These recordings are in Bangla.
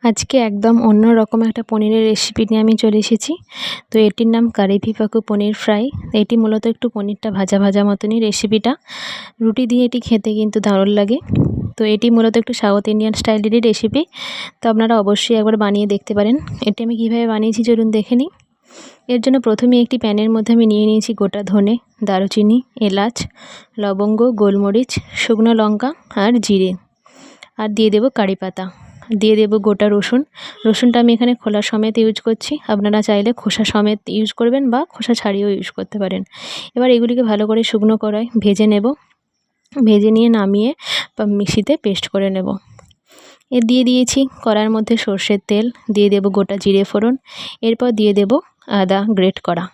আজকে একদম অন্য রকম একটা পনিরের রেসিপি নিয়ে আমি চলে এসেছি। তো এটির নাম কারিভি পাকো পনির ফ্রাই। এটি মূলত একটু পনিরটা ভাজা ভাজা মতনই রেসিপিটা। রুটি দিয়ে এটি খেতে কিন্তু দারুণ লাগে। তো এটি মূলত একটু সাউথ ইন্ডিয়ান স্টাইলেরই রেসিপি। তো আপনারা অবশ্যই একবার বানিয়ে দেখতে পারেন। এটি আমি কীভাবে বানিয়েছি চলুন দেখে নিই। এর জন্য প্রথমে একটি প্যানের মধ্যে আমি নিয়ে নিয়েছি গোটা ধনে, দারুচিনি, এলাচ, লবঙ্গ, গোলমরিচ, শুকনো লঙ্কা আর জিরে। আর দিয়ে দেবো কারি পাতা, দিয়ে দেবো গোটা রসুন। রসুনটা আমি এখানে খোলা সমেত ইউজ করছি, আপনারা চাইলে খোসা সমেত ইউজ করবেন বা খোসা ছাড়িয়েও ইউজ করতে পারেন। এবার এগুলিকে ভালো করে শুকনো কড়ায় ভেজে নেব। ভেজে নিয়ে নামিয়ে মিক্সিতে পেস্ট করে নেব। দিয়ে দিয়েছি কড়াইয়ের মধ্যে সর্ষের তেল, দিয়ে দেব গোটা জিরে ফোড়ন, এরপর দিয়ে দেব আদা গ্রেট করা।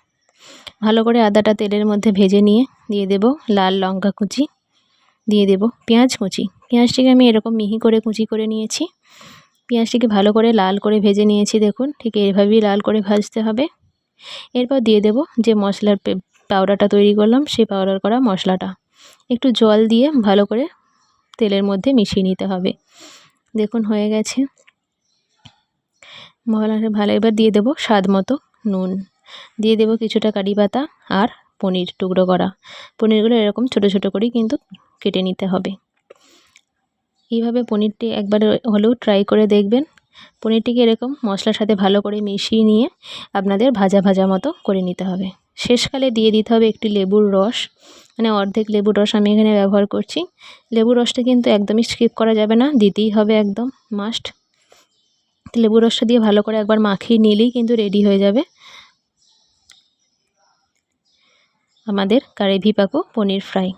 ভালো করে আদাটা তেলের মধ্যে ভেজে নিয়ে দিয়ে দেব লাল লঙ্কা কুচি, দিয়ে দেব পেঁয়াজ কুচি। পেঁয়াজটিকে আমি এরকম মিহি করে কুচি করে নিয়েছি। পেঁয়াজটিকে ভালো করে লাল করে ভেজে নিয়েছি, দেখুন ঠিক এইভাবেই লাল করে ভাজতে হবে। এরপর দিয়ে দেব যে মশলার পাউডারটা তৈরি করলাম, সেই পাউডার করা মশলাটা একটু জল দিয়ে ভালো করে তেলের মধ্যে মিশিয়ে নিতে হবে। দেখুন হয়ে গেছে মশলাটা ভালো। এবার দিয়ে দেব স্বাদ মতো নুন, দিয়ে দেব কিছুটা কারি পাতা আর পনির টুকরো করা। পনিরগুলো এরকম ছোট ছোট করেই কিন্তু কেটে নিতে হবে। এইভাবে পনিরটি একবার হলেও ট্রাই করে দেখবেন। পনিরটিকে এরকম মশলার সাথে ভালো করে মিশিয়ে নিয়ে আপনাদের ভাজা ভাজা মতো করে নিতে হবে। শেষকালে দিয়ে দিতে হবে একটি লেবুর রস, মানে অর্ধেক লেবুর রস আমি এখানে ব্যবহার করছি। লেবুর রসটা কিন্তু একদমই স্কিপ করা যাবে না, দিতেই হবে একদম মাস্ট। লেবুর রসটা দিয়ে ভালো করে একবার মাখিয়ে নিলেই কিন্তু রেডি হয়ে যাবে আমাদের কারিভি পাকো পনির ফ্রাই।